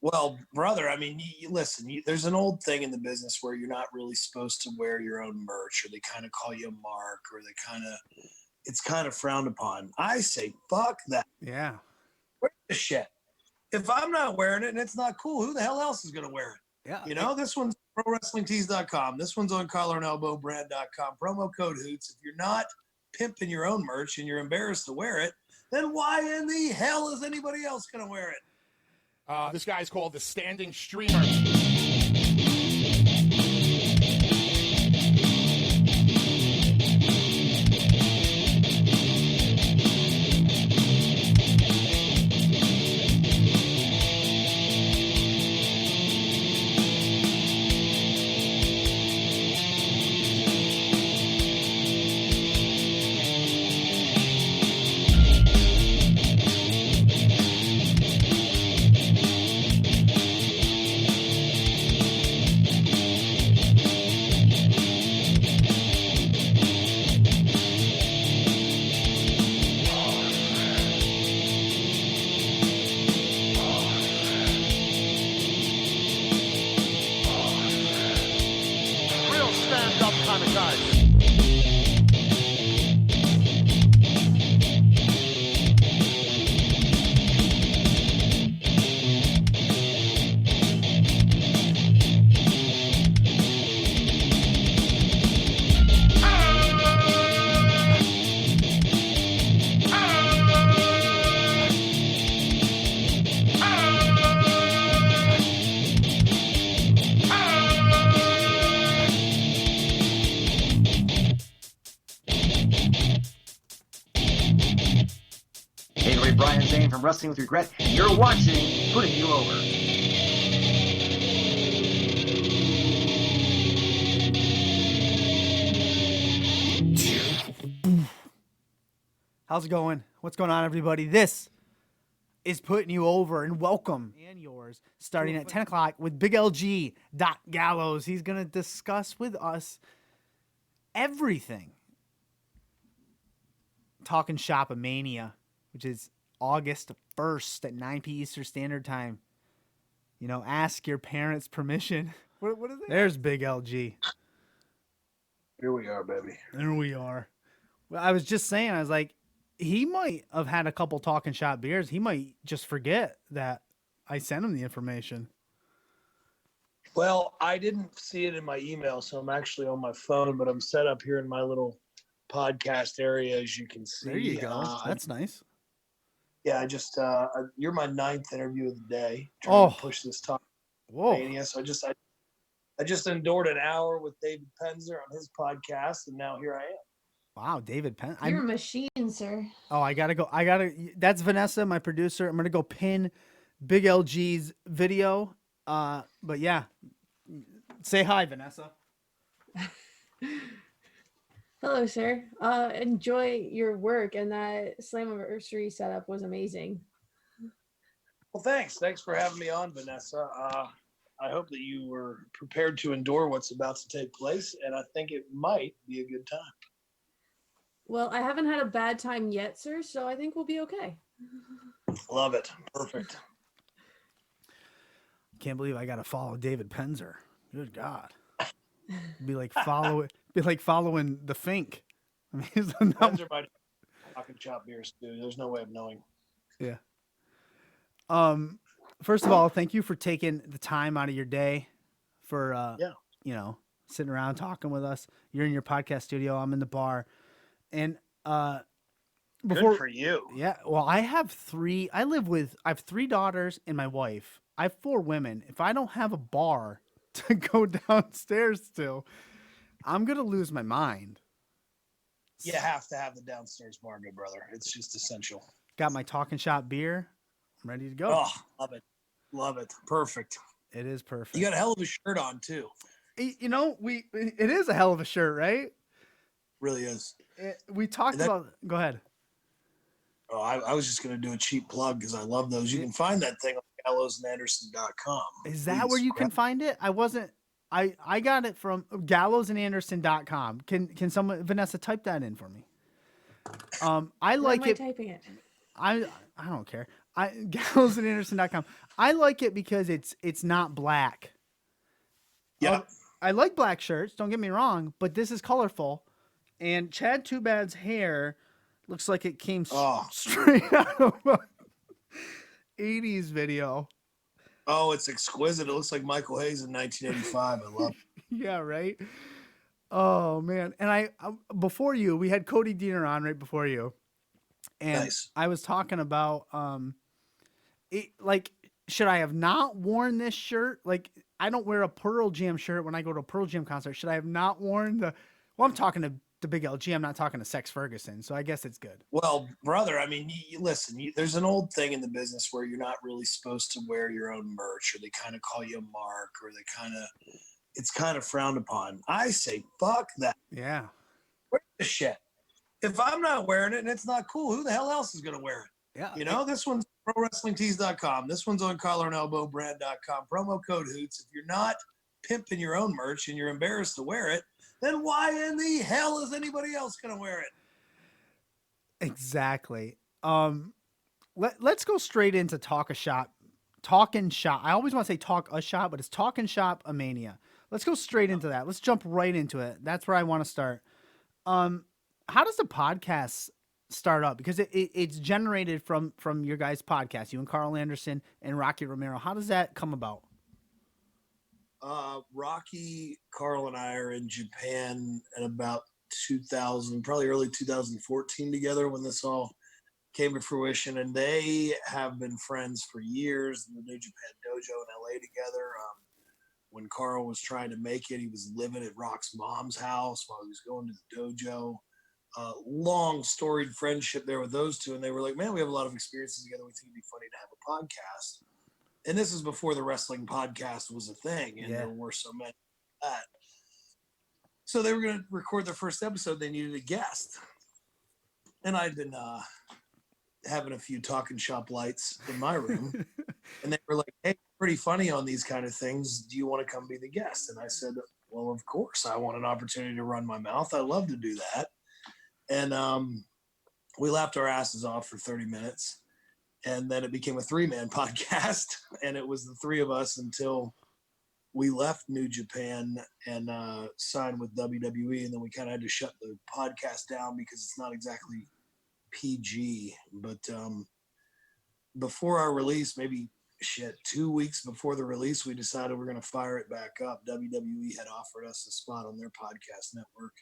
Well, brother, I mean, listen, there's an old thing in the business where you're not really supposed to wear your own merch, or they kind of call you a mark, or it's kind of frowned upon. I say, fuck that. Yeah. Wear the shit. If I'm not wearing it and it's not cool, who the hell else is going to wear it? Yeah. You know, this one's ProWrestlingTees.com. This one's on collarandelbowbrand.com. Promo code HOOTS. If you're not pimping your own merch and you're embarrassed to wear it, then why in the hell is anybody else going to wear it? This guy's called the Standing Streamer. From Wrestling with Regret, you're watching Putting You Over. How's it going? What's going on, everybody? This is Putting You Over, and welcome and yours, starting at 10 o'clock with Big LG, Doc Gallows. He's going to discuss with us everything. TalkNShopAMania, which is August 1st at 9 p.m. Eastern Standard Time. You know, ask your parents' permission. What is it? There's Big LG. Here we are, baby. There we are. Well, I was just saying, I was like, he might have had a couple Talking Shop beers. He might just forget that I sent him the information. Well, I didn't see it in my email, so I'm actually on my phone, but I'm set up here in my little podcast area, as you can see. There you go. That's nice. Yeah, I just you're my 9th interview of the day. Trying to push this talk. Whoa! Mania. So I just endured an hour with David Penzer on his podcast, and now here I am. Wow, David Penzer. You're a machine, sir. Oh, I gotta go. That's Vanessa, my producer. I'm gonna go pin Big LG's video. But yeah, say hi, Vanessa. Hello, sir. Enjoy your work, and that Slammiversary setup was amazing. Well, thanks. Thanks for having me on, Vanessa. I hope that you were prepared to endure what's about to take place, and I think it might be a good time. Well, I haven't had a bad time yet, sir, so I think we'll be okay. Love it. Perfect. Can't believe I gotta follow David Penzer. Good God. Be like following the Fink. I mean, Penzer might talking shop beers too. There's no way of knowing. Yeah. First of all, thank you for taking the time out of your day for you know, sitting around talking with us. You're in your podcast studio. I'm in the bar. And good for you. Yeah. Well, I have 3 daughters and my wife. I have 4 women. If I don't have a bar to go downstairs to, I'm gonna lose my mind. You have to have the downstairs bar, good brother. It's just essential. Got my Talking Shop beer. I'm ready to go. Oh, love it. Perfect. It is perfect. You got a hell of a shirt on too. You know, it is a hell of a shirt, right? Really is. We talked about. Go ahead. Oh, I was just going to do a cheap plug because I love those. You can find that thing on gallowsandanderson.com. Is that where you can find it? I got it from gallowsandanderson.com. Can someone, Vanessa, type that in for me? I like it. Typing it. I don't care. GallowsandAnderson.com. I like it because it's not black. Yeah. I like black shirts, don't get me wrong, but this is colorful. And Chad Too Bad's hair looks like it came straight out of a 80s video. Oh, it's exquisite. It looks like Michael Hayes in 1985. I love it. Yeah, right? Oh, man. And I before you, we had Cody Diener on right before you. And Nice. I was talking about should I have not worn this shirt? Like, I don't wear a Pearl Jam shirt when I go to a Pearl Jam concert. Should I have not worn I'm talking to the Big LG. I'm not talking to Sex Ferguson. So I guess it's good. Well, brother, I mean, listen, there's an old thing in the business where you're not really supposed to wear your own merch, or they kind of call you a mark, or it's kind of frowned upon. I say, fuck that. Yeah. Wear the shit. If I'm not wearing it and it's not cool, who the hell else is going to wear it? Yeah. You know, this one's ProWrestlingTees.com. This one's on collarandelbowbrand.com. Promo code Hoots. If you're not pimping your own merch and you're embarrassed to wear it, then why in the hell is anybody else going to wear it? Exactly. Let's go straight into Talk Shop. I always want to say Talk a Shop, but it's TalkNShopAMania. Let's go straight into that. Let's jump right into it. That's where I want to start. How does the podcast start up? Because it's generated from your guys' podcast, you and Carl Anderson and Rocky Romero. How does that come about? Rocky, Carl, and I are in Japan at about 2000, probably early 2014 together when this all came to fruition, and they have been friends for years in the New Japan Dojo in LA together. When Carl was trying to make it, he was living at Rock's mom's house while he was going to the dojo. Long storied friendship there with those two, and they were like, man, we have a lot of experiences together. We think it'd be funny to have a podcast. And this is before the wrestling podcast was a thing, and there were so many of that. So they were going to record their first episode. They needed a guest. And I'd been having a few talking shop lights in my room. And they were like, hey, pretty funny on these kind of things. Do you want to come be the guest? And I said, well, of course. I want an opportunity to run my mouth. I love to do that. And we laughed our asses off for 30 minutes. And then it became a 3-man podcast. And it was the three of us until we left New Japan and signed with WWE. And then we kind of had to shut the podcast down because it's not exactly PG. But before our release, maybe 2 weeks before the release, we decided we're going to fire it back up. WWE had offered us a spot on their podcast network.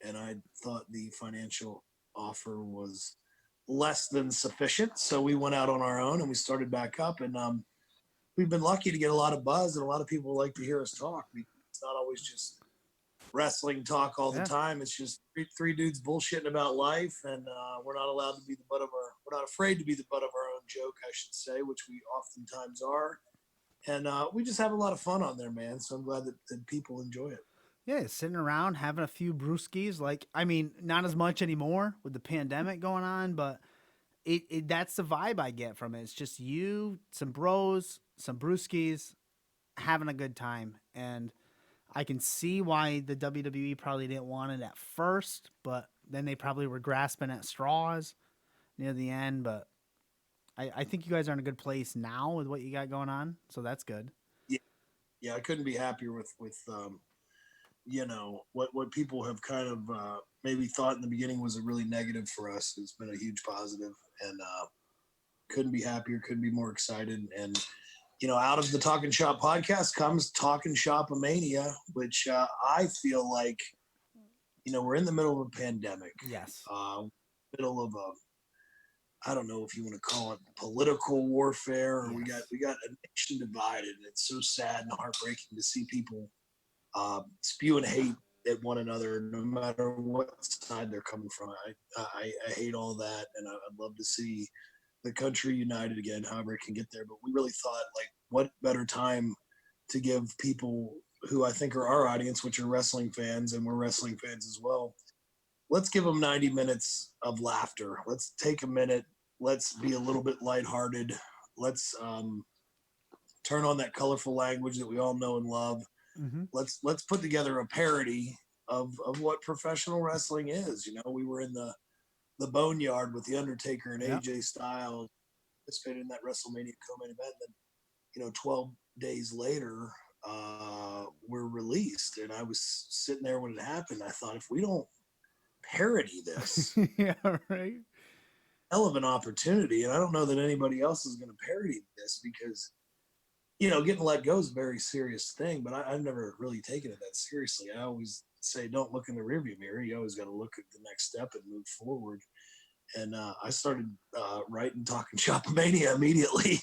And I thought the financial offer was less than sufficient. So we went out on our own and we started back up. And we've been lucky to get a lot of buzz, and a lot of people like to hear us talk. It's not always just wrestling talk all the time. It's just three dudes bullshitting about life. And we're not allowed to be we're not afraid to be the butt of our own joke, I should say, which we oftentimes are. And we just have a lot of fun on there, man. So I'm glad that people enjoy it. Yeah, sitting around having a few brewskis. Like, I mean, not as much anymore with the pandemic going on, but that's the vibe I get from it. It's just you, some bros, some brewskis, having a good time. And I can see why the WWE probably didn't want it at first, but then they probably were grasping at straws near the end. But I think you guys are in a good place now with what you got going on, so that's good. Yeah, I couldn't be happier with what people have kind of maybe thought in the beginning was a really negative for us. It's been a huge positive, and couldn't be happier, couldn't be more excited. And out of the Talking Shop podcast comes TalkNShopAMania, which I feel like we're in the middle of a pandemic. Yes. Middle of I don't know if you want to call it political warfare, or we got a nation divided, and it's so sad and heartbreaking to see people spewing hate at one another, no matter what side they're coming from. I hate all that, and I'd love to see the country united again, however it can get there. But we really thought, like, what better time to give people who I think are our audience, which are wrestling fans, and we're wrestling fans as well. Let's give them 90 minutes of laughter. Let's take a minute. Let's be a little bit lighthearted. Let's turn on that colorful language that we all know and love. Mm-hmm. Let's put together a parody of what professional wrestling is. We were in the Boneyard with the Undertaker and AJ Styles. participated in that WrestleMania co-main event. Then, 12 days later, we're released. And I was sitting there when it happened. I thought, if we don't parody this, Yeah, right. hell of an opportunity. And I don't know that anybody else is going to parody this because, getting let go is a very serious thing, but I've never really taken it that seriously. I always say, don't look in the rearview mirror. You always got to look at the next step and move forward. And I started writing TalkNShopAMania immediately.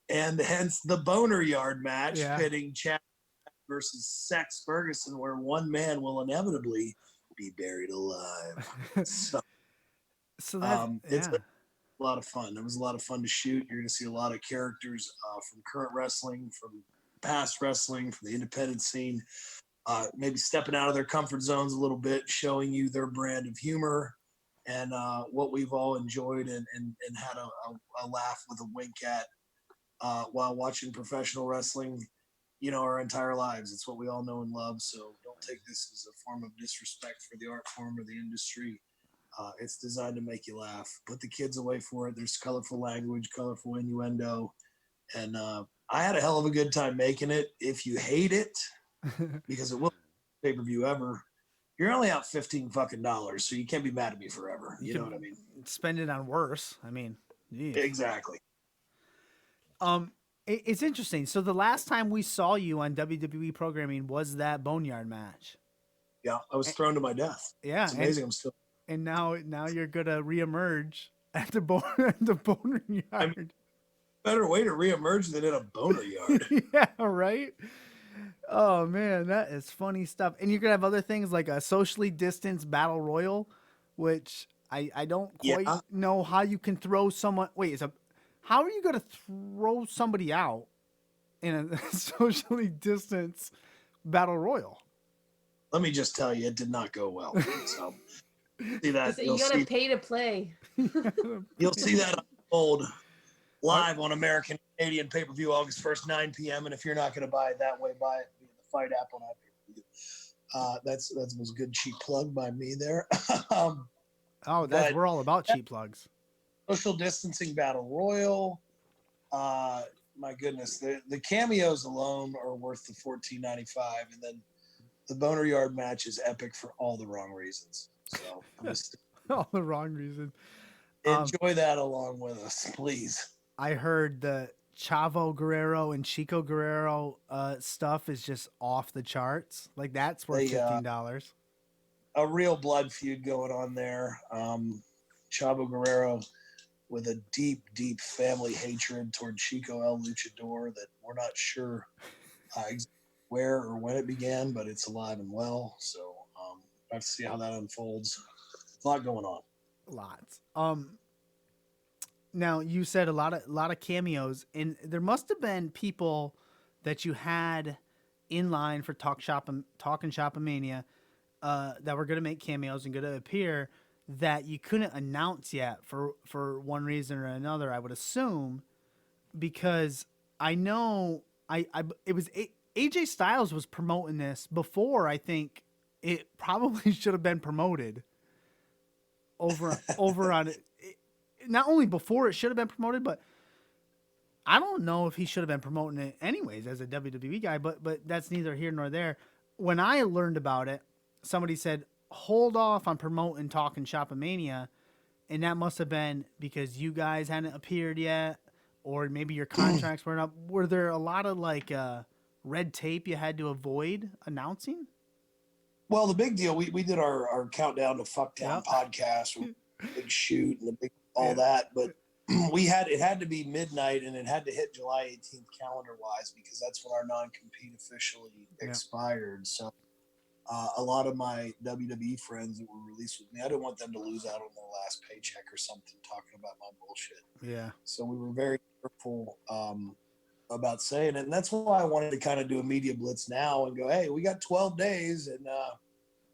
And hence the Boner Yard match, pitting Chad versus Sex Ferguson, where one man will inevitably be buried alive. So that's it's a lot of fun. It was a lot of fun to shoot. You're going to see a lot of characters from current wrestling, from past wrestling, from the independent scene, maybe stepping out of their comfort zones a little bit, showing you their brand of humor and what we've all enjoyed and had a laugh with a wink at while watching professional wrestling, our entire lives. It's what we all know and love. So don't take this as a form of disrespect for the art form or the industry. It's designed to make you laugh. Put the kids away for it. There's colorful language, colorful innuendo. And I had a hell of a good time making it. If you hate it, because it will be pay-per-view ever, you're only out $15 fucking, so you can't be mad at me forever. You know what I mean? Spend it on worse. I mean, geez. Exactly. It's interesting. So the last time we saw you on WWE programming was that Boneyard match. Yeah, I was thrown to my death. Yeah, it's amazing. I'm still. And now you're gonna reemerge at the Boner Yard. I mean, better way to reemerge than in a Boner Yard. Yeah, right. Oh man, that is funny stuff. And you're gonna have other things like a socially distanced battle royal, which I don't quite know how you can throw someone. Wait, how are you gonna throw somebody out in a socially distanced battle royal? Let me just tell you, it did not go well. So see that you gotta pay to play. You'll see that unfold live on American Canadian pay-per-view August 1st, 9 p.m. And if you're not going to buy it that way, buy it via the FITE app on iPay-per-view. That was a good cheap plug by me there. We're all about cheap plugs. Social distancing battle royal. My goodness, the cameos alone are worth the $14.95, and then the Boner Yard match is epic for all the wrong reasons. So all the wrong reasons. Enjoy that along with us, please. I heard the Chavo Guerrero and Chico Guerrero stuff is just off the charts. Like that's worth $15. A real blood feud going on there. Chavo Guerrero with a deep, deep family hatred toward Chico El Luchador that we're not sure where or when it began, but it's alive and well. So I have to see how that unfolds. A lot going on. Lots. Now you said a lot of cameos, and there must have been people that you had in line for TalkNShopAMania that were going to make cameos and going to appear that you couldn't announce yet for one reason or another. I would assume because I know it was AJ Styles was promoting this before. I think it probably should have been promoted over on it. Not only before it should have been promoted, but I don't know if he should have been promoting it anyways as a WWE guy, but that's neither here nor there. When I learned about it, somebody said, hold off on promoting TalkNShopAMania, and that must have been because you guys hadn't appeared yet, or maybe your contracts weren't up. Were there a lot of red tape you had to avoid announcing? Well, the big deal, we did our countdown to Fucktown podcast, with the big shoot and the big that, but it had to be midnight and it had to hit July 18th calendar wise because that's when our non-compete officially expired. So a lot of my WWE friends that were released with me, I didn't want them to lose out on their last paycheck or something talking about my bullshit. Yeah. So we were very careful about saying it. And that's why I wanted to kind of do a media blitz now and go, hey, we got 12 days and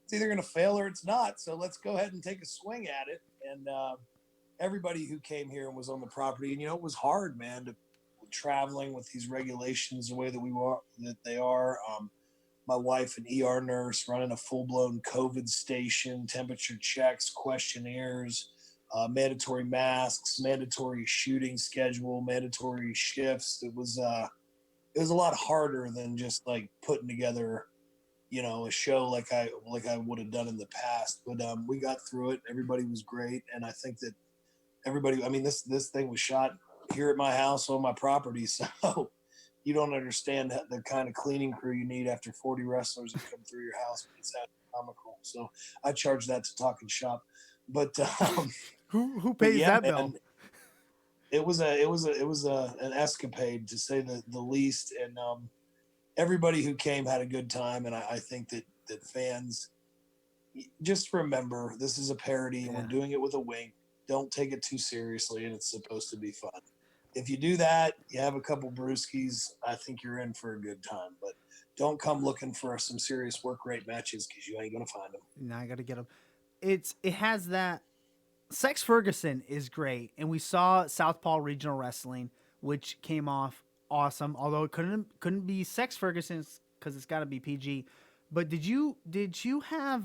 it's either going to fail or it's not. So let's go ahead and take a swing at it. And everybody who came here and was on the property, and it was hard, man, to traveling with these regulations the way that they are. My wife, an ER nurse, running a full-blown COVID station, temperature checks, questionnaires, mandatory masks, mandatory shooting schedule, mandatory shifts. It was a lot harder than just like putting together, a show like I would have done in the past. But we got through it. Everybody was great, and I think that everybody. I mean, this thing was shot here at my house on my property, so you don't understand the kind of cleaning crew you need after 40 wrestlers that come through your house. It's astronomical. So I charge that to Talk and Shop. But who pays that bill? It was an escapade, to say the least, and everybody who came had a good time, and I think that fans just remember this is a parody, and we're doing it with a wink. Don't take it too seriously, and it's supposed to be fun. If you do that, you have a couple brewskis, I think you're in for a good time. But don't come looking for some serious work rate matches, because you ain't gonna find them. Now I got to get them. It has that. Sex Ferguson is great, and we saw Southpaw Regional Wrestling, which came off awesome. Although it couldn't be Sex Ferguson's because it's got to be PG. But did you have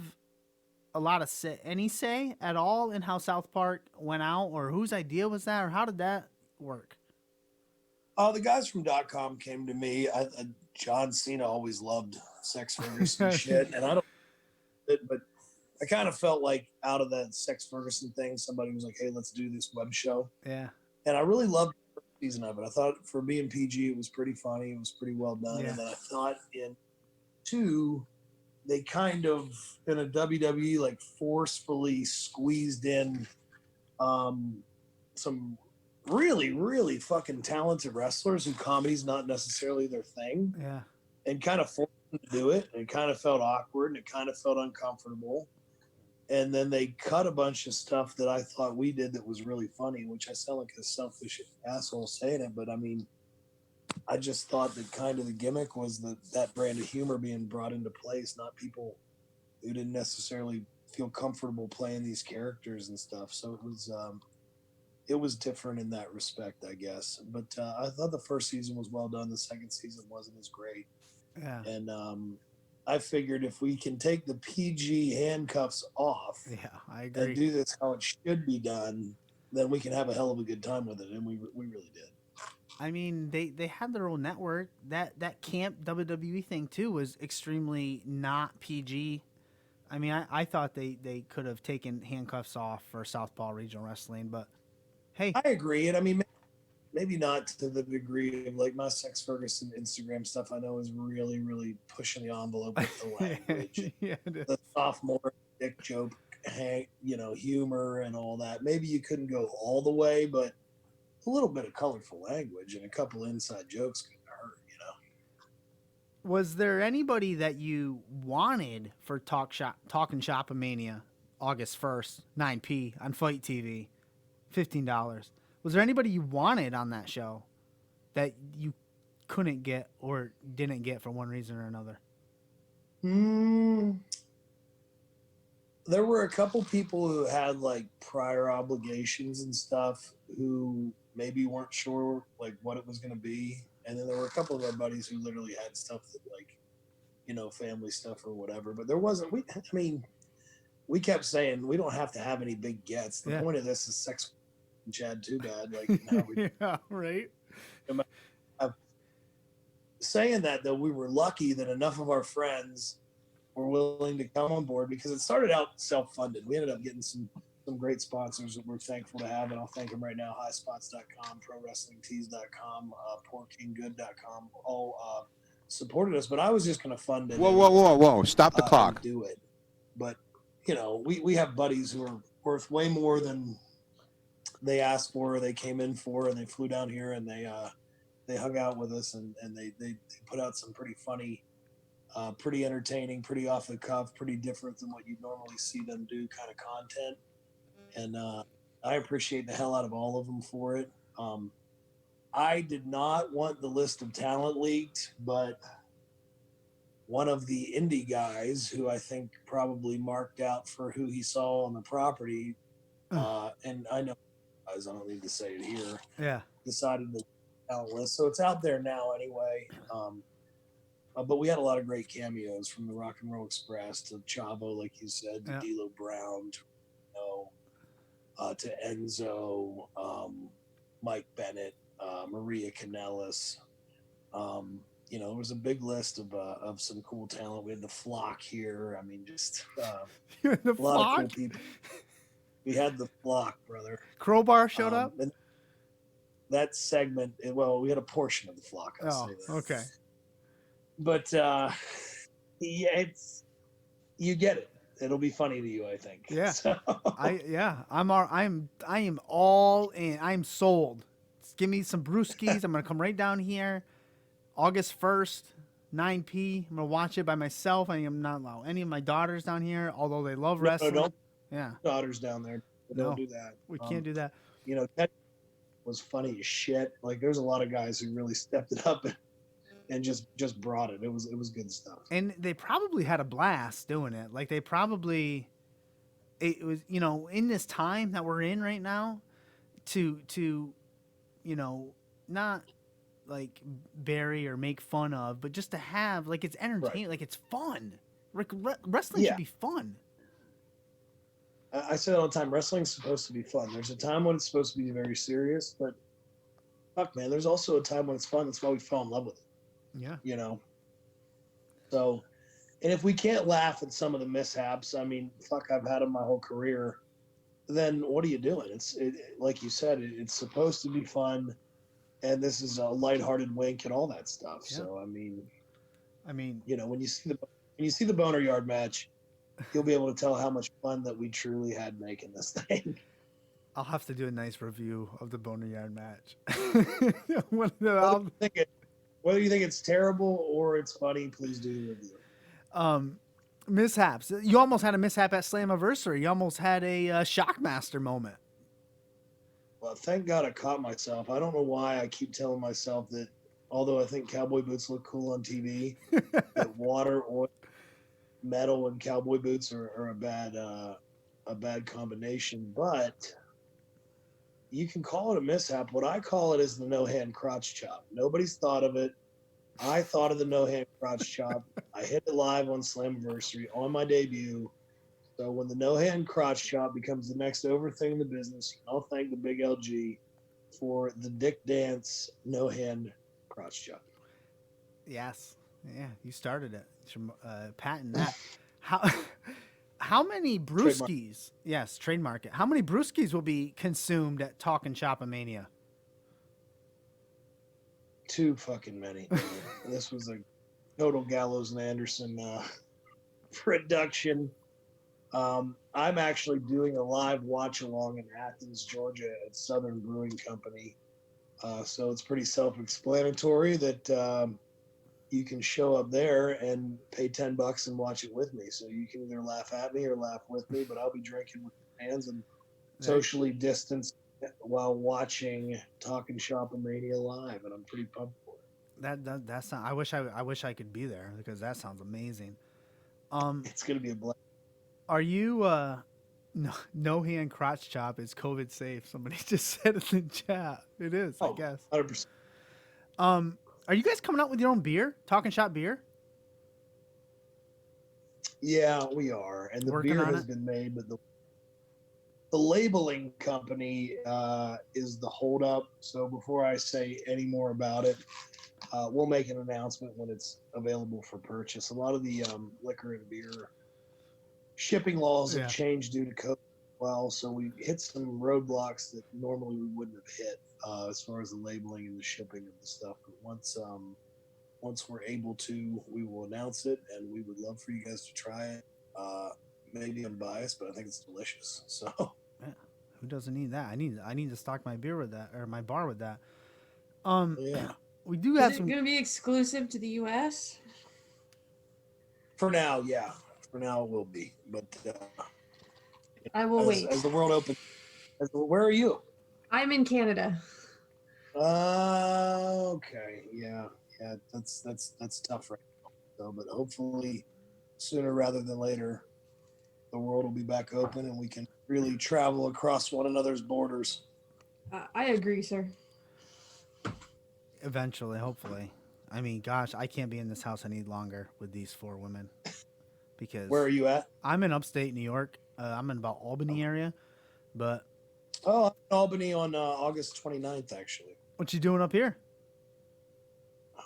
a lot of any say at all in how South Park went out, or whose idea was that, or how did that work? The guys from .com came to me. John Cena always loved Sex Ferguson shit, and I don't. But I kind of felt like out of that Sex Ferguson thing, somebody was like, "Hey, let's do this web show." Yeah. And I really loved the first season of it. I thought for being PG, it was pretty funny. It was pretty well done. Yeah. And then I thought in 2, they kind of in a WWE like forcefully squeezed in some really, really fucking talented wrestlers who comedy's not necessarily their thing. Yeah. And kind of forced them to do it. And it kind of felt awkward and it kind of felt uncomfortable. And then they cut a bunch of stuff that I thought we did that was really funny, which I sound like a selfish asshole saying it, but I mean, I just thought that kind of the gimmick was that brand of humor being brought into place, not people who didn't necessarily feel comfortable playing these characters and stuff. So it was different in that respect, I guess. But I thought the first season was well done. The second season wasn't as great. Yeah. And I figured if we can take the PG handcuffs off, I agree, and do this how it should be done, then we can have a hell of a good time with it. And we really did. I mean, they had their own network. That camp WWE thing too was extremely not PG. I mean, I thought they could have taken handcuffs off for Southpaw Regional Wrestling, but hey, I agree. And I mean, maybe not to the degree of like my Sex Ferguson Instagram stuff. I know is really, really pushing the envelope with the language, the sophomore dick joke, humor and all that. Maybe you couldn't go all the way, but a little bit of colorful language and a couple inside jokes couldn't hurt, Was there anybody that you wanted for TalkNShopAMania August 1st, 9 p on FITE TV, $15? Was there anybody you wanted on that show that you couldn't get or didn't get for one reason or another? There were a couple people who had like prior obligations and stuff who maybe weren't sure like what it was going to be. And then there were a couple of our buddies who literally had stuff that like, family stuff or whatever, but there wasn't, we kept saying we don't have to have any big gets. The point of this is Sex and Chad Too Bad. Like, yeah, right. Saying that though, we were lucky that enough of our friends were willing to come on board because it started out self-funded. We ended up getting some great sponsors that we're thankful to have, and I'll thank them right now. Highspots.com, ProWrestlingTees.com, PoorKingGood.com, all supported us. But I was just going to fund it. Whoa! Stop the clock. Do it. But we have buddies who are worth way more than they asked for, or they came in for, and they flew down here and they hung out with us and they put out some pretty funny, pretty entertaining, pretty off the cuff, pretty different than what you normally see them do kind of content. And I appreciate the hell out of all of them for it. I did not want the list of talent leaked, but one of the indie guys who I think probably marked out for who he saw on the property, and I know guys, I don't need to say it here, decided to talent list. So it's out there now anyway. But we had a lot of great cameos from the Rock and Roll Express to Chavo, like you said, to D'Lo Brown, to to Enzo, Mike Bennett, Maria Kanellis. You know, there was a big list of some cool talent. We had the Flock here. I mean, just You're in the a lot of cool flock? people. We had the Flock, brother. Crowbar showed up? And that segment, well, we had a portion of the Flock. I'll Oh, say that. okay. But yeah, it's you get it. It'll be funny to you, I think. Yeah. So, I am all in. I'm sold. Just give me some brewskis. I'm gonna come right down here, August 1st, 9 p. I'm gonna watch it by myself. I am not allow any of my daughters down here, although they love wrestling. don't Yeah, daughters down there. No, Don't do that. we can't do that. You know, that was funny as shit. Like there's a lot of guys who really stepped it up and just brought it. It was good stuff. And they probably had a blast doing it. Like it was, you know, in this time that we're in right now, to you know, not like bury or make fun of, but just to have, like, it's entertaining, like it's fun. Like wrestling should be fun. I say all the time, wrestling's supposed to be fun. There's a time when it's supposed to be very serious, but fuck, man, there's also a time when it's fun. That's why we fell in love with it. Yeah. You know? So, and if we can't laugh at some of the mishaps, I mean, fuck, I've had them my whole career, then what are you doing? Like you said, it's supposed to be fun, and this is a lighthearted wink and all that stuff. Yeah. So, I mean, you know, when you see the Boner Yard match, you'll be able to tell how much fun that we truly had making this thing. I'll have to do a nice review of the Boner Yard match. Whether you think it's terrible or it's funny, please do the review. Mishaps. You almost had a mishap at Slammiversary. You almost had a Shockmaster moment. Well, thank God I caught myself. I don't know why I keep telling myself that, although I think cowboy boots look cool on TV, that water, oil, metal, and cowboy boots are a bad combination. But you can call it a mishap. What I call it is the no-hand crotch chop. Nobody's thought of it. I thought of the no-hand crotch chop. I hit it live on Slammiversary on my debut. So when the no-hand crotch chop becomes the next over thing in the business, I'll thank the big LG for the Dick Dance no-hand crotch chop. Yes. Yeah, you started it. You should patent that. How many brewskis? Yes, trademark it. How many brewskis will be consumed at TalkNShopAMania? Too fucking many. This was a total Gallows and Anderson production. I'm actually doing a live watch along in Athens, Georgia at Southern Brewing Company. So it's pretty self-explanatory that you can show up there and pay $10 and watch it with me. So you can either laugh at me or laugh with me, but I'll be drinking with fans and socially distanced while watching TalkNShopAMania live, and I'm pretty pumped for it. That's not, I wish I could be there because that sounds amazing. It's gonna be a blast. Are you no hand crotch chop is COVID safe? Somebody just said in the chat. It is, I guess. 100%. Are you guys coming out with your own beer? Talking Shop beer? Yeah, we are, and the beer has been made, but the labeling company is the holdup. So before I say any more about it, we'll make an announcement when it's available for purchase. A lot of the liquor and beer shipping laws have changed due to COVID. Well, so we hit some roadblocks that normally we wouldn't have hit as far as the labeling and the shipping of the stuff. But once we're able to, we will announce it, and we would love for you guys to try it. Maybe I'm biased, but I think it's delicious. So, yeah, who doesn't need that? I need to stock my beer with that, or my bar with that. We do have some. Is it going to be exclusive to the U.S.? For now, yeah. For now, it will be. But I will wait. As the world opens. Where are you? I'm in Canada. Okay. Yeah. That's tough right now. So, but hopefully, sooner rather than later, the world will be back open and we can really travel across one another's borders. I agree, sir. Eventually, hopefully. I mean, gosh, I can't be in this house any longer with these 4 women. Because where are you at? I'm in upstate New York. I'm in about Albany area, but Oh, I'm in Albany on August 29th, actually. What you doing up here?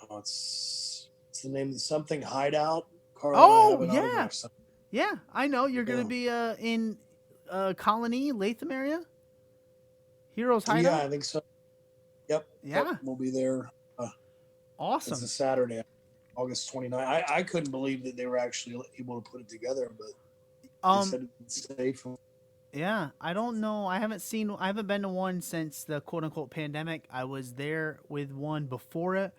Oh, it's the name of something hideout. Carl and I Oh have an yeah, autograph. So, yeah. I know you're gonna yeah. be in Colony, Latham area. Heroes Yeah, Hideout. I think so. Yep. Yeah. Yep, we'll be there. It's Awesome. a Saturday, August 29th. I couldn't believe that they were actually able to put it together, but they said it's safe. Yeah, I don't know. I haven't been to one since the quote unquote pandemic. I was there with one before it,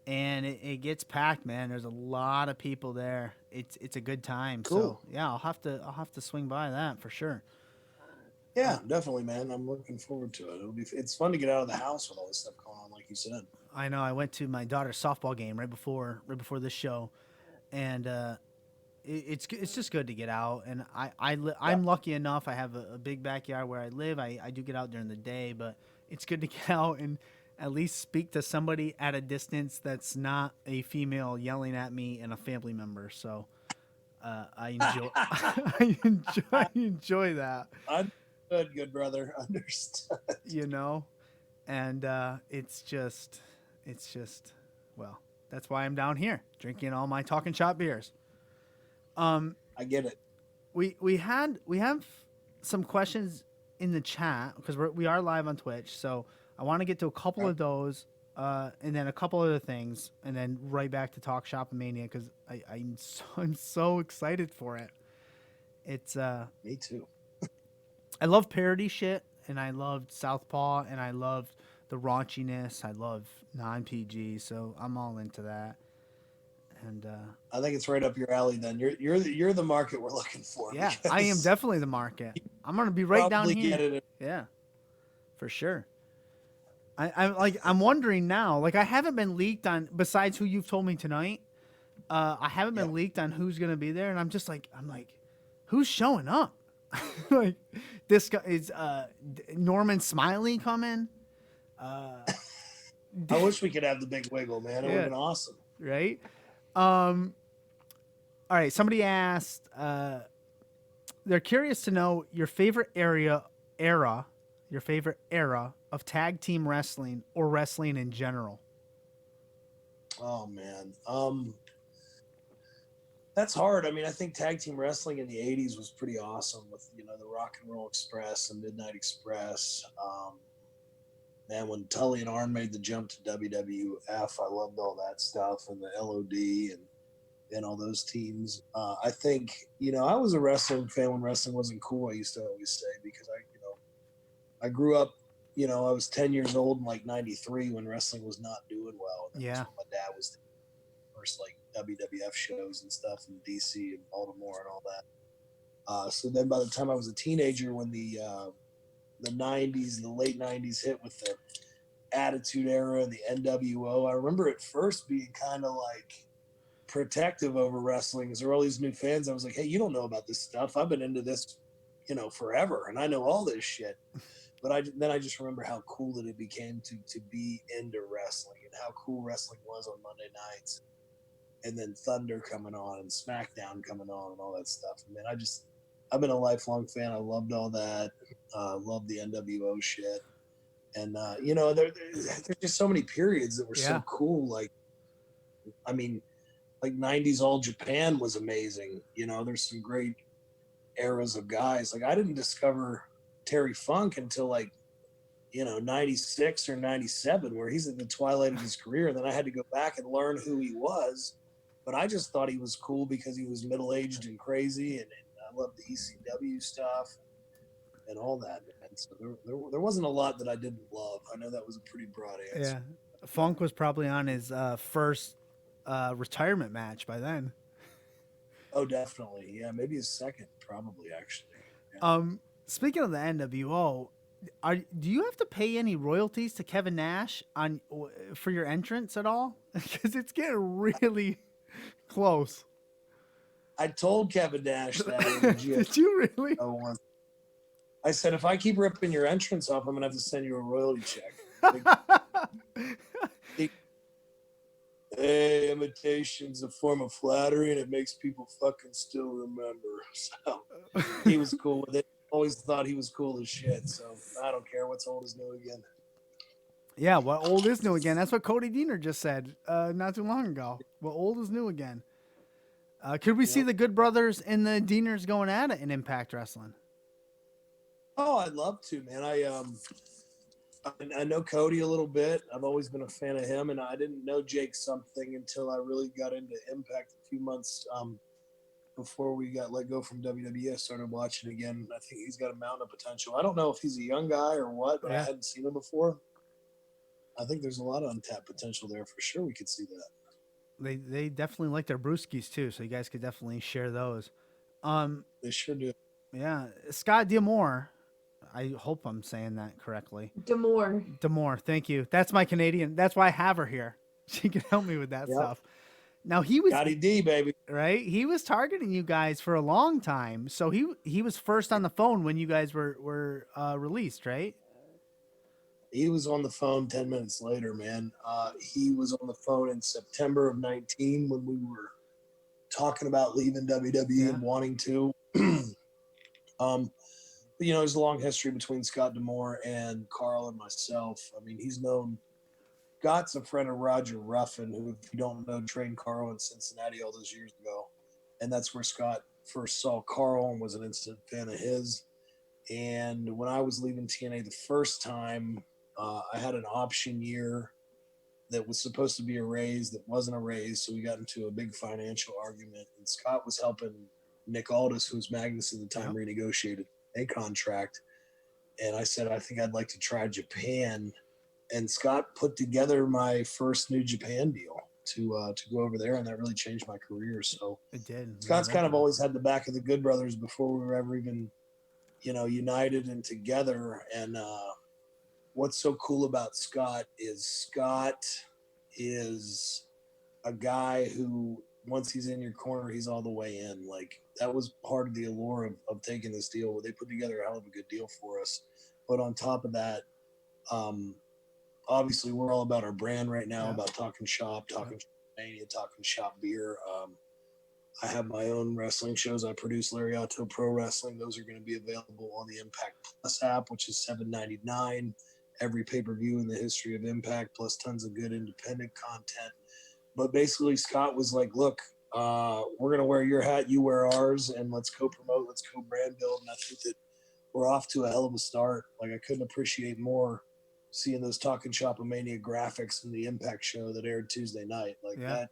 and it gets packed, man. There's a lot of people there. It's a good time. Cool. So yeah, I'll have to swing by that for sure. Yeah, definitely, man. I'm looking forward to it. It's fun to get out of the house with all this stuff going on, like you said. I know. I went to my daughter's softball game right before this show, and it's just good to get out. And I'm lucky enough. I have a big backyard where I live. I do get out during the day, but it's good to get out and at least speak to somebody at a distance that's not a female yelling at me and a family member. So I enjoy I enjoy that. Understood, good brother. Understood. You know, and it's just well, that's why I'm down here drinking all my Talking Shop beers. I get it. We have some questions in the chat because we are live on Twitch, so I want to get to a couple of those, and then a couple other things, and then right back to TalkNShopAMania because I'm so excited for it. It's Me too. I love parody shit, and I loved Southpaw, and I loved the raunchiness. I love non-PG, so I'm all into that. And I think it's right up your alley. Then you're the market we're looking for. Yeah, I am definitely the market. I'm gonna be right down here. Get it. Yeah, for sure. I'm wondering now. Like I haven't been leaked on besides who you've told me tonight. I haven't been leaked on who's gonna be there, and I'm like, who's showing up? Like this guy is Norman Smiley coming. I wish we could have the big wiggle, man. It would have been awesome. Right? All right. Somebody asked, they're curious to know your favorite era of tag team wrestling or wrestling in general. Oh man. That's hard. I mean, I think tag team wrestling in the 80s was pretty awesome with, the Rock and Roll Express and Midnight Express. Man, when Tully and Arn made the jump to WWF, I loved all that stuff and the LOD and all those teams. I think, I was a wrestling fan when wrestling wasn't cool, I used to always say, because I grew up, I was 10 years old in like 93 when wrestling was not doing well. And yeah. my dad was first like WWF shows and stuff in DC and Baltimore and all that. So then by the time I was a teenager, when the 90s, the late 90s hit with the Attitude Era and the NWO, I remember at first being kind of like protective over wrestling because there were all these new fans. I was like, hey, you don't know about this stuff. I've been into this, forever, and I know all this shit. But then I just remember how cool that it became to be into wrestling and how cool wrestling was on Monday nights. And then Thunder coming on and SmackDown coming on and all that stuff. And man, I've been a lifelong fan. I loved all that. Loved the NWO shit. And, there's just so many periods that were so cool. Like, I mean, like 90s All Japan was amazing. There's some great eras of guys. Like I didn't discover Terry Funk until like, 96 or 97, where he's at the twilight of his career. And then I had to go back and learn who he was. But I just thought he was cool because he was middle-aged and crazy, and I loved the ECW stuff and all that. And so there wasn't a lot that I didn't love. I know that was a pretty broad answer. Yeah, Funk was probably on his first retirement match by then. Oh, definitely. Yeah, maybe his second, probably actually. Yeah. Speaking of the NWO, do you have to pay any royalties to Kevin Nash for your entrance at all? Because it's getting really close. I told Kevin Nash that. Did you really? I said, if I keep ripping your entrance off, I'm gonna have to send you a royalty check. Hey, imitation's a form of flattery, and it makes people fucking still remember. So he was cool with it. always thought he was cool as shit. So I don't care what's old is new again. Yeah, what old is new again? That's what Cody Deaner just said not too long ago. What old is new again? Could we see the Good Brothers and the Deaners going at it in Impact Wrestling? Oh, I'd love to, man. I know Cody a little bit. I've always been a fan of him, and I didn't know Jake something until I really got into Impact a few months before we got let go from WWE. I started watching again. I think he's got a mountain of potential. I don't know if he's a young guy or what, but I hadn't seen him before. I think there's a lot of untapped potential there for sure. We could see that. They definitely like their brewskis too, so you guys could definitely share those. They sure do. Yeah, Scott D'Amore. I hope I'm saying that correctly. D'Amore. Thank you. That's my Canadian. That's why I have her here. She can help me with that stuff. Now he was Scotty D, baby. Right. He was targeting you guys for a long time. So he was first on the phone when you guys were released, right? He was on the phone 10 minutes later, man. He was on the phone in September of 19 when we were talking about leaving WWE and wanting to. But, you know, there's a long history between Scott D'Amore and Carl and myself. I mean, Scott's a friend of Roger Ruffin, who, if you don't know, trained Carl in Cincinnati all those years ago. And that's where Scott first saw Carl and was an instant fan of his. And when I was leaving TNA the first time, I had an option year that was supposed to be a raise that wasn't a raise. So we got into a big financial argument. And Scott was helping Nick Aldis, who was Magnus at the time, renegotiated a contract. And I said, I think I'd like to try Japan. And Scott put together my first New Japan deal to go over there. And that really changed my career. So it did. Scott's kind of always had the back of the Good Brothers before we were ever even, you know, united and together. And what's so cool about Scott is a guy who, once he's in your corner, he's all the way in. Like, that was part of the allure of taking this deal. They put together a hell of a good deal for us. But on top of that, obviously we're all about our brand right now, about talking shop, talking Mania, talking shop beer. I have my own wrestling shows. I produce Lariato Pro Wrestling. Those are going to be available on the Impact Plus app, which is $7.99. Every pay-per-view in the history of Impact, plus tons of good independent content. But basically, Scott was like, look, we're going to wear your hat, you wear ours, and let's co-promote, let's co-brand build. And I think that we're off to a hell of a start. Like, I couldn't appreciate more seeing those TalkNShopAMania graphics in the Impact show that aired Tuesday night. Like, that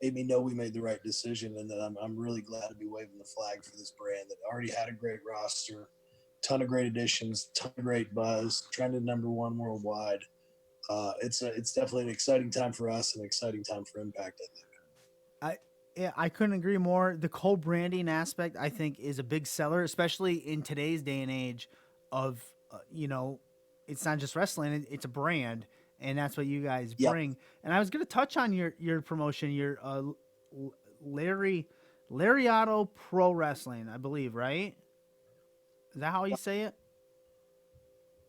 made me know we made the right decision, and that I'm really glad to be waving the flag for this brand that already had a great roster, ton of great additions, ton of great buzz, trended #1 worldwide. It's definitely an exciting time for us, an exciting time for Impact, I think. I couldn't agree more. The co-branding aspect, I think, is a big seller, especially in today's day and age of, you know, it's not just wrestling, it's a brand, and that's what you guys bring. And I was going to touch on your promotion, your Lariato Pro Wrestling, I believe, right? Is that how you say it?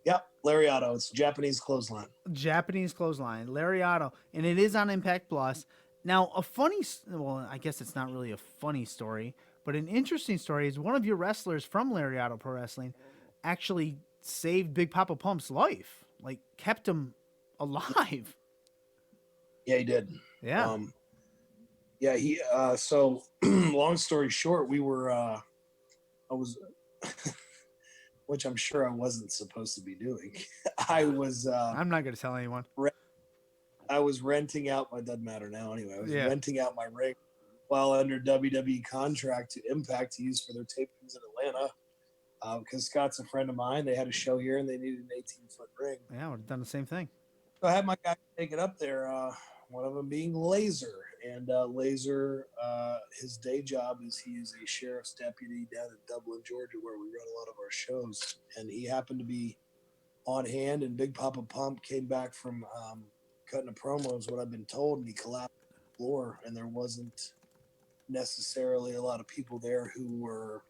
Yep, Lariato. It's Japanese clothesline. Japanese clothesline, Lariato, and it is on Impact Plus. Now, well, I guess it's not really a funny story, but an interesting story is one of your wrestlers from Lariato Pro Wrestling actually saved Big Papa Pump's life, like kept him alive. Yeah, he did. Yeah. He, so long story short, I was, which I'm sure I wasn't supposed to be doing. I'm not going to tell anyone. I was renting out doesn't matter now anyway. I was renting out my ring while under WWE contract to Impact to use for their tapings in Atlanta. Because Scott's a friend of mine. They had a show here and they needed an 18-foot ring. Yeah, I would have done the same thing. So I had my guy take it up there. One of them being Laser. And Laser, his day job is he is a sheriff's deputy down in Dublin, Georgia, where we run a lot of our shows. And he happened to be on hand, and Big Papa Pump came back from cutting a promo, is what I've been told, and he collapsed on the floor, and there wasn't necessarily a lot of people there who were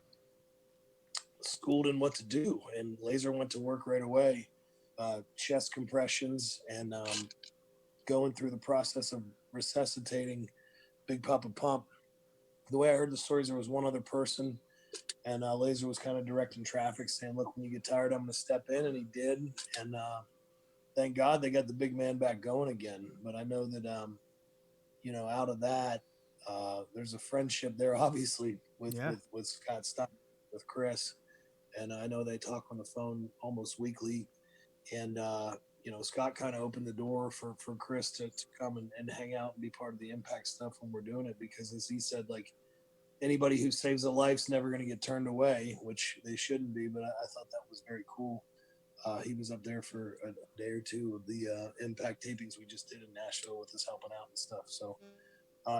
schooled in what to do. And Laser went to work right away, chest compressions, and going through the process of resuscitating Big Papa Pump. The way I heard the stories, there was one other person And Laser was kind of directing traffic, saying, "Look, when you get tired, I'm going to step in," and he did. And thank God they got the big man back going again. But I know that out of that, there's a friendship there, obviously, with Scott Stein, with Chris, and I know they talk on the phone almost weekly. And Scott kind of opened the door for Chris to come and hang out and be part of the Impact stuff when we're doing it, because as he said, like, anybody who saves a life's never going to get turned away, which they shouldn't be. But I thought that was very cool. He was up there for a day or two of the Impact tapings we just did in Nashville with us helping out and stuff. So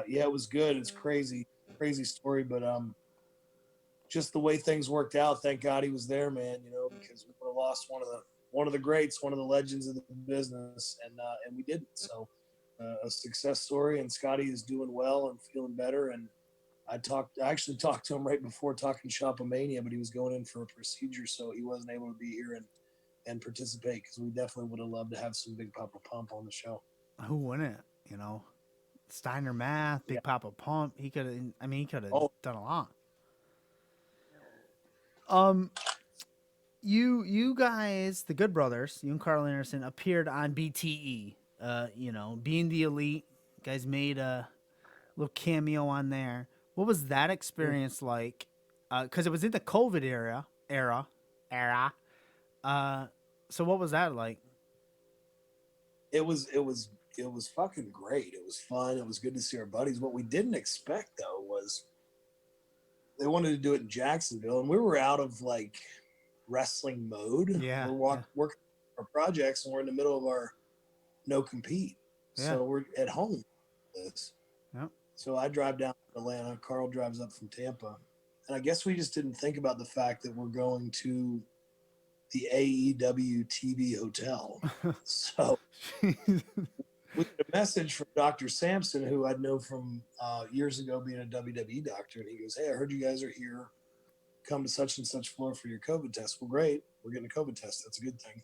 it was good. It's crazy story, but just the way things worked out, thank God he was there, man, because we would have lost one of the greats, one of the legends of the business, and we didn't. So a success story, and Scotty is doing well and feeling better. And I actually talked to him right before TalkNShopAMania, but he was going in for a procedure, so he wasn't able to be here and participate, because we definitely would have loved to have some Big Papa Pump on the show. Who wouldn't? Steiner Math, Big Papa Pump. He could have done a lot. You guys, the Good Brothers, you and Carl Anderson, appeared on BTE. Being the Elite, you guys made a little cameo on there. What was that experience like? Because it was in the COVID era. So what was that like? It was fucking great. It was fun. It was good to see our buddies. What we didn't expect, though, was they wanted to do it in Jacksonville, and we were out of like wrestling mode. Yeah, we're working our projects, and we're in the middle of our no compete. Yeah. So we're at home. Yep. So I drive down to Atlanta. Carl drives up from Tampa, and I guess we just didn't think about the fact that we're going to the AEW TV hotel. So we got a message from Dr. Sampson, who I'd known from years ago being a WWE doctor. And he goes, "Hey, I heard you guys are here. Come to such and such floor for your COVID test." Well, great. We're getting a COVID test. That's a good thing.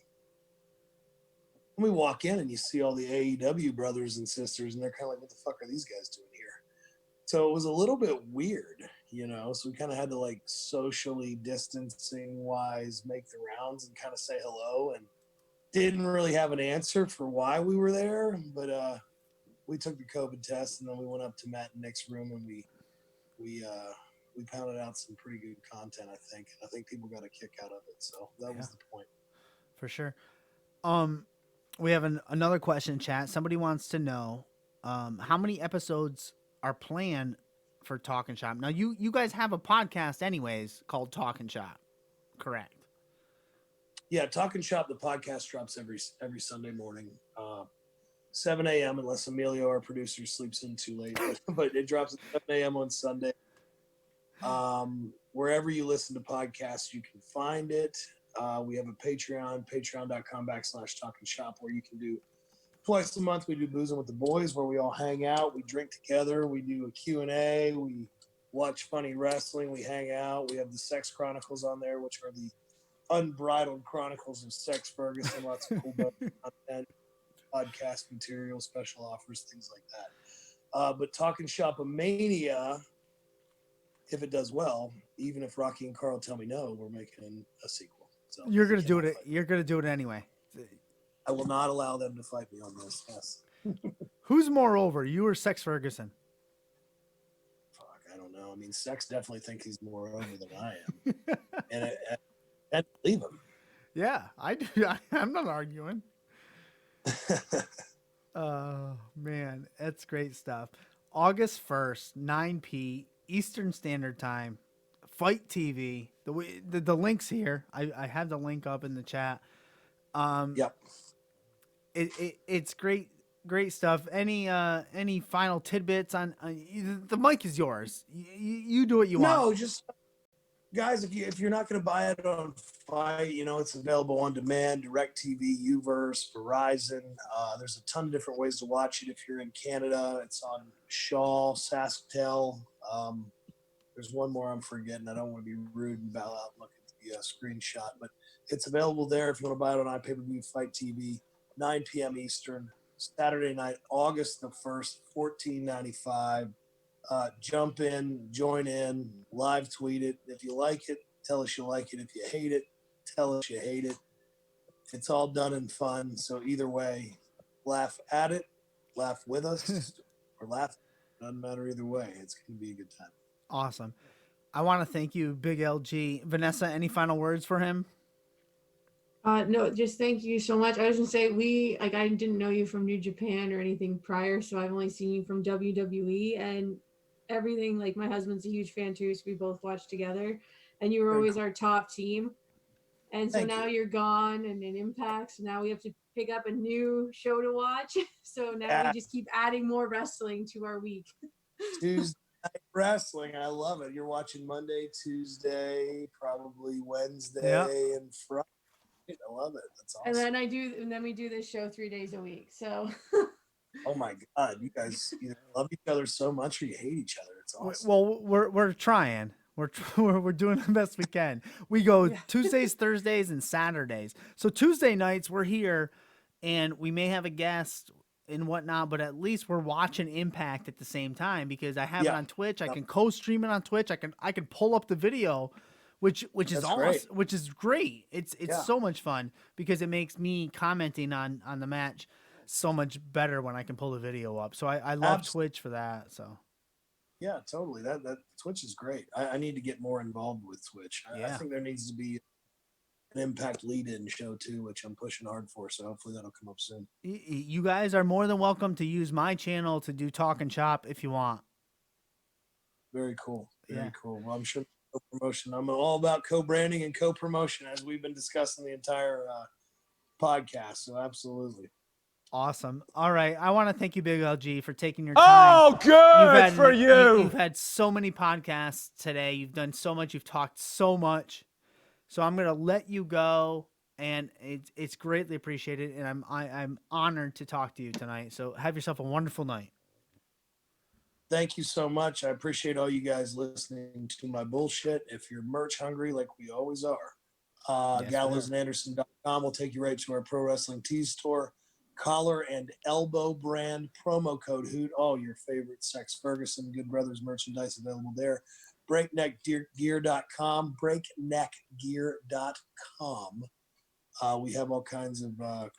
And we walk in and you see all the AEW brothers and sisters, and they're kind of like, "What the fuck are these guys doing here?" So it was a little bit weird, so we kind of had to, like, socially distancing wise make the rounds and kind of say hello, and didn't really have an answer for why we were there. But we took the COVID test, and then we went up to Matt and Nick's room, and we pounded out some pretty good content. I think people got a kick out of it. So that was the point. For sure. We have another question in chat. Somebody wants to know how many episodes are planned for Talkin' Shop. Now, you guys have a podcast anyways called Talkin' Shop, correct? Yeah, Talkin' Shop, the podcast drops every Sunday morning, 7 a.m. unless Emilio, our producer, sleeps in too late. But it drops at 7 a.m. on Sunday. Wherever you listen to podcasts, you can find it. We have a Patreon, patreon.com/TalkNShop, where you can do twice a month. We do Boozing with the Boys, where we all hang out, we drink together, we do a Q&A, we watch funny wrestling, we hang out. We have the Sex Chronicles on there, which are the unbridled chronicles of Sex Ferguson, lots of cool content, podcast material, special offers, things like that. But TalkNShopAMania, if it does well, even if Rocky and Carl tell me no, we're making a sequel. So you're gonna do it. You're gonna do it anyway. I will not allow them to fight me on this. Yes. Who's more over, you or Sex Ferguson? Fuck, I don't know. I mean, Sex definitely thinks he's more over than I am, and I believe him. Yeah, I do. I'm not arguing. Oh man, that's great stuff. August 1st, 9 p. Eastern Standard Time. FITE TV. The link's here. I have the link up in the chat. Yep. It's great stuff. Any final tidbits on the mic is yours. You do what you want. No, just guys, if you're not going to buy it on FITE, it's available on demand, DirecTV, Uverse, Verizon. There's a ton of different ways to watch it. If you're in Canada, it's on Shaw, SaskTel. There's one more I'm forgetting. I don't want to be rude and bow out and look at the screenshot, but it's available there if you want to buy it on iPay-per-view, FITE TV, 9 p.m. Eastern, Saturday night, August the 1st, $14.95. Jump in, join in, live tweet it. If you like it, tell us you like it. If you hate it, tell us you hate it. It's all done in fun. So either way, laugh at it, laugh with us, or laugh. Doesn't matter either way. It's going to be a good time. Awesome. I want to thank you, Big LG. Vanessa, any final words for him? No, just thank you so much. I was gonna say I didn't know you from New Japan or anything prior, so I've only seen you from WWE and everything. Like my husband's a huge fan too, so we both watched together. And you were always our top team. And so now you're gone and in Impact. So now we have to pick up a new show to watch. So now we just keep adding more wrestling to our week. Tuesday night wrestling, I love it. You're watching Monday, Tuesday, probably Wednesday, and Friday. I love it. That's awesome. And then we do this show 3 days a week. So oh my God, you guys either love each other so much or you hate each other. It's awesome. Well, we're trying. We're doing the best we can. We go Tuesdays, Thursdays, and Saturdays. So Tuesday nights we're here, and we may have a guest and whatnot, but at least we're watching Impact at the same time because I have it on Twitch. I can co-stream it on Twitch. I can pull up the video. Which is awesome, great. which is great. It's so much fun because it makes me commenting on the match so much better when I can pull the video up. So I love Twitch for that. So yeah, totally. That Twitch is great. I need to get more involved with Twitch. I think there needs to be an Impact lead-in show too, which I'm pushing hard for. So hopefully that'll come up soon. You guys are more than welcome to use my channel to do Talk and Shop if you want. Very cool. Very cool. Well, I'm sure. Co-promotion. I'm all about co-branding and co-promotion as we've been discussing the entire podcast. So absolutely. Awesome. All right. I want to thank you, Big LG, for taking your time. Oh, good for you. You've had so many podcasts today. You've done so much. You've talked so much. So I'm going to let you go, and it's greatly appreciated, and I'm honored to talk to you tonight. So have yourself a wonderful night. Thank you so much. I appreciate all you guys listening to my bullshit. If you're merch hungry, like we always are, GallowsandAnderson.com will take you right to our Pro Wrestling Tees store. Collar and elbow brand promo code Hoot. All your favorite Sex Ferguson, Good Brothers merchandise available there. BreakneckGear.com. BreakneckGear.com. We have all kinds of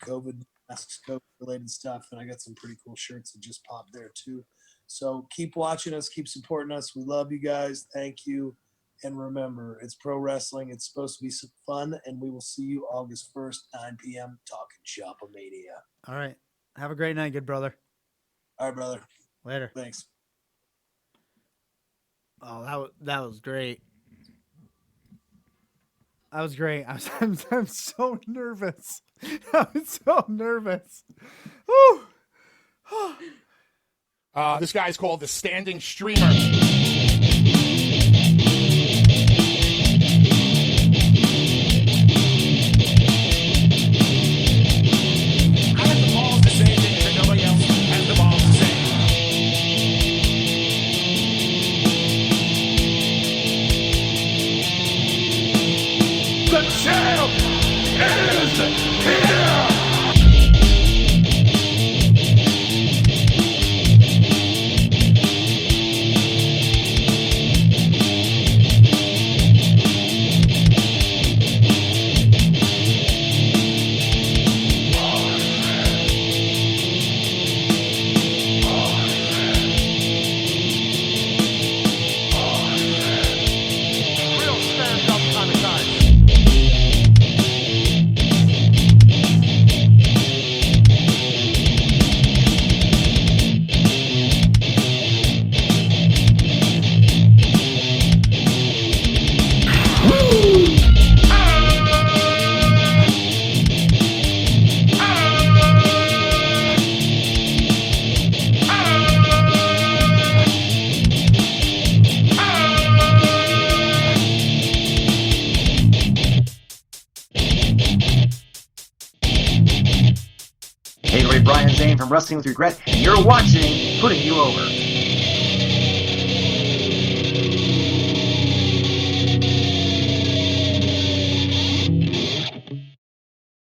COVID masks, COVID related stuff, and I got some pretty cool shirts that just popped there too. So keep watching us, keep supporting us. We love you guys. Thank you. And remember, it's pro wrestling. It's supposed to be some fun, and we will see you August 1st, 9 p.m. TalkNShopAMania. All right. Have a great night, good brother. All right, brother. Later. Thanks. Oh, that was great. That was great. I'm so nervous. I'm so nervous. Woo. This guy's called the Standing Streamer. Hey, Brian Zane from Wrestling with Regret, and you're watching Putting You Over.